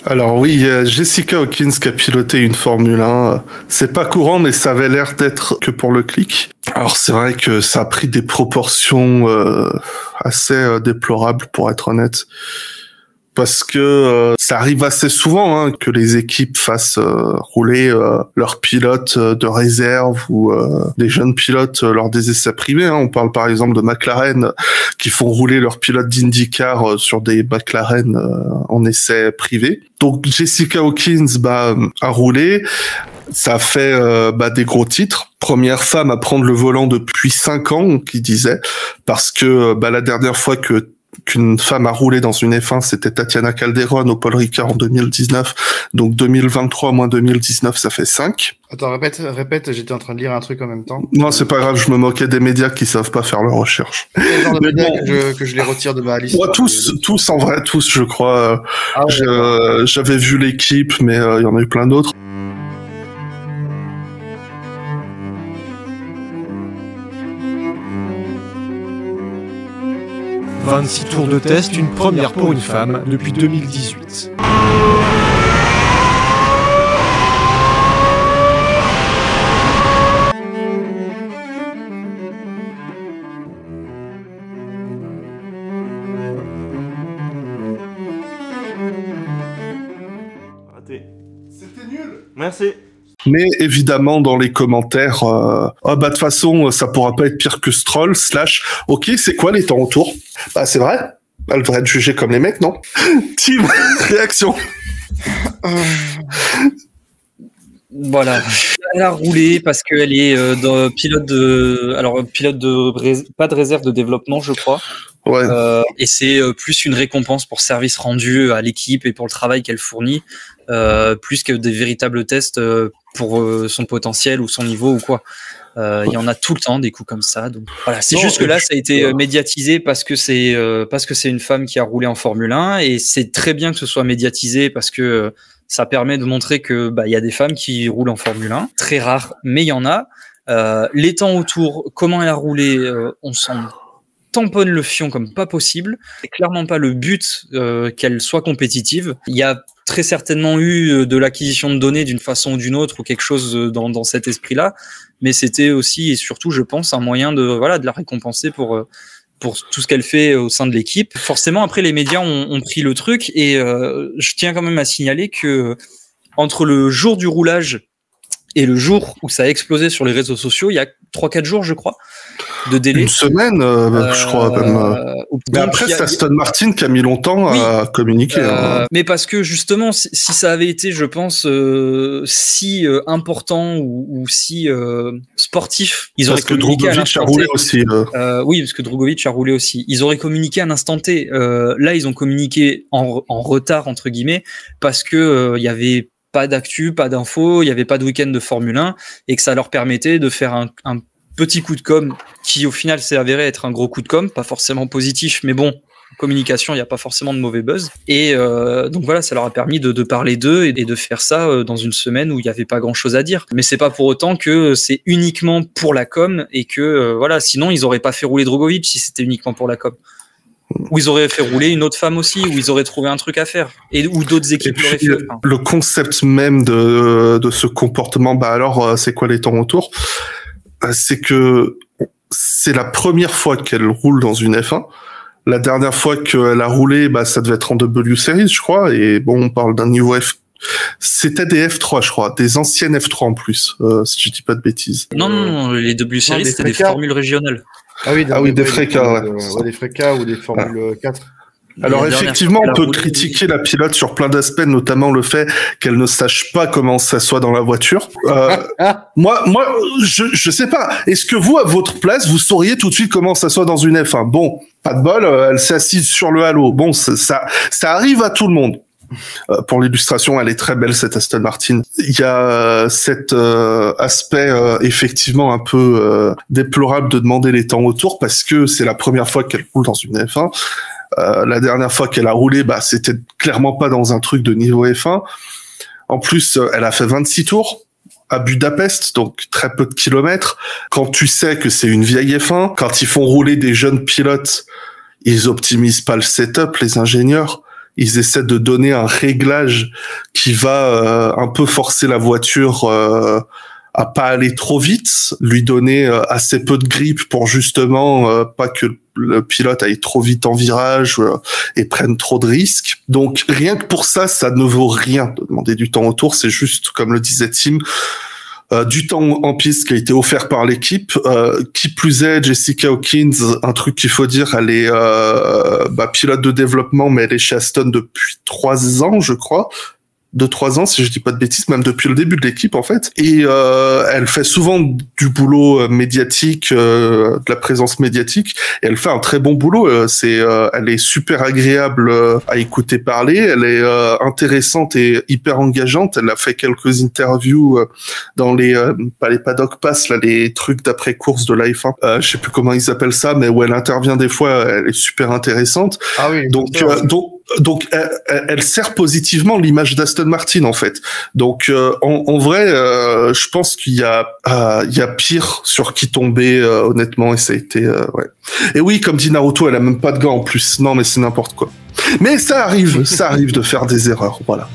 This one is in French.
Alors oui, il y a Jessica Hawkins qui a piloté une Formule 1. C'est pas courant, mais ça avait l'air d'être que pour le clic. Alors c'est vrai que ça a pris des proportions assez déplorables, pour être honnête. Parce que ça arrive assez souvent hein, que les équipes fassent rouler leurs pilotes de réserve ou des jeunes pilotes lors des essais privés. Hein. On parle par exemple de McLaren qui font rouler leurs pilotes d'IndyCar sur des McLaren en essais privés. Donc Jessica Hawkins a roulé. Ça a fait des gros titres. Première femme à prendre le volant depuis 5 ans, qui disait, parce que la dernière fois qu'une femme a roulé dans une F1, c'était Tatiana Calderon au Paul Ricard en 2019. Donc 2023 moins 2019, ça fait 5. Attends, répète, j'étais en train de lire un truc en même temps. Non, c'est pas grave, je me moquais des médias qui savent pas faire leur recherche. Quel genre de médias que je les retire de ma liste? Ouais, tous en vrai, tous, je crois. J'avais vu l'équipe, mais il y en a eu plein d'autres. « 26 tours de test, une première pour une femme depuis 2018. Raté. C'était nul. Merci. Mais évidemment, dans les commentaires, de toute façon, ça pourra pas être pire que Stroll, / ok, c'est quoi les temps autour? Bah, c'est vrai. Elle devrait être jugée comme les mecs, non? Team, réaction. Voilà. Elle a roulé parce qu'elle est pilote de pas de réserve de développement, je crois. Ouais. Et c'est plus une récompense pour service rendu à l'équipe et pour le travail qu'elle fournit, plus que des véritables tests pour son potentiel ou son niveau ou quoi. Il y en a tout le temps des coups comme ça. Donc voilà, c'est juste que là ça a été médiatisé parce que c'est une femme qui a roulé en Formule 1 et c'est très bien que ce soit médiatisé parce que ça permet de montrer que il y a des femmes qui roulent en Formule 1, très rare, mais il y en a. Les temps autour, comment elle a roulé, on s'en tamponne le fion comme pas possible. C'est clairement pas le but qu'elle soit compétitive. Il y a très certainement eu de l'acquisition de données d'une façon ou d'une autre ou quelque chose dans cet esprit-là, mais c'était aussi et surtout, je pense, un moyen de la récompenser pour tout ce qu'elle fait au sein de l'équipe. Forcément, après, les médias ont pris le truc et je tiens quand même à signaler que entre le jour du roulage et le jour où ça a explosé sur les réseaux sociaux, il y a 3-4 jours, je crois, de délai. Une semaine, je crois. Même. Mais après, c'est Aston Martin qui a mis longtemps à communiquer. Mais parce que justement, si ça avait été, je pense, si important ou si sportif, ils auraient communiqué à l'instant T. Roulé aussi. Oui, parce que Drugovich a roulé aussi. Ils auraient communiqué à l'instant T. Là, ils ont communiqué en retard, entre guillemets, parce que il y avait pas d'actu, pas d'infos, il n'y avait pas de week-end de Formule 1 et que ça leur permettait de faire un petit coup de com qui au final s'est avéré être un gros coup de com, pas forcément positif, mais bon, communication, il n'y a pas forcément de mauvais buzz. Et donc voilà, ça leur a permis de parler d'eux et de faire ça dans une semaine où il n'y avait pas grand-chose à dire. Mais c'est pas pour autant que c'est uniquement pour la com et que sinon ils n'auraient pas fait rouler Drugovich si c'était uniquement pour la com. Ou ils auraient fait rouler une autre femme aussi, ou ils auraient trouvé un truc à faire, ou d'autres équipes l'auraient fait. Le concept même de ce comportement, alors c'est quoi les temps autour? C'est que c'est la première fois qu'elle roule dans une F1. La dernière fois qu'elle a roulé, ça devait être en W Series, je crois, et bon, on parle d'un niveau F. C'était des F3, je crois, des anciennes F3 en plus, si je dis pas de bêtises. Non, les W Series, c'était des formules régionales. Ah oui, des Freca, des Freca ou des Formule 4. Alors effectivement, on peut critiquer la pilote sur plein d'aspects, notamment le fait qu'elle ne sache pas comment s'asseoir dans la voiture. Moi, je sais pas. Est-ce que vous, à votre place, vous sauriez tout de suite comment s'asseoir dans une F1? Bon, pas de bol, elle s'est assise sur le halo. Bon, ça arrive à tout le monde. Pour l'illustration, elle est très belle, cette Aston Martin. Il y a cet aspect effectivement un peu déplorable de demander les temps autour parce que c'est la première fois qu'elle roule dans une F1. La dernière fois qu'elle a roulé, c'était clairement pas dans un truc de niveau F1. En plus, elle a fait 26 tours à Budapest, donc très peu de kilomètres. Quand tu sais que c'est une vieille F1, quand ils font rouler des jeunes pilotes, ils optimisent pas le setup, les ingénieurs. ils essaient de donner un réglage qui va un peu forcer la voiture à pas aller trop vite, lui donner assez peu de grip pour justement pas que le pilote aille trop vite en virage et prenne trop de risques. Donc rien que pour ça, ça ne vaut rien de demander du temps autour. C'est juste, comme le disait Tim, du temps en piste qui a été offert par l'équipe. Qui plus est, Jessica Hawkins, un truc qu'il faut dire, elle est pilote de développement, mais elle est chez Aston depuis 3 ans, je crois. 2-3 ans, si je dis pas de bêtises, même depuis le début de l'équipe en fait. Et elle fait souvent du boulot médiatique, de la présence médiatique, et elle fait un très bon boulot. Elle est super agréable à écouter parler. Elle est intéressante et hyper engageante. Elle a fait quelques interviews dans les pas les paddock pass, là, les trucs d'après course de la F1. Je sais plus comment ils appellent ça, mais où elle intervient des fois. Elle est super intéressante. Ah oui. Donc elle sert positivement l'image d'Aston Martin en fait. Donc en vrai, je pense qu'il y a pire sur qui tomber honnêtement, et ça a été ouais. Et oui, comme dit Naruto, elle a même pas de gants en plus. Non mais c'est n'importe quoi. Mais ça arrive de faire des erreurs, voilà.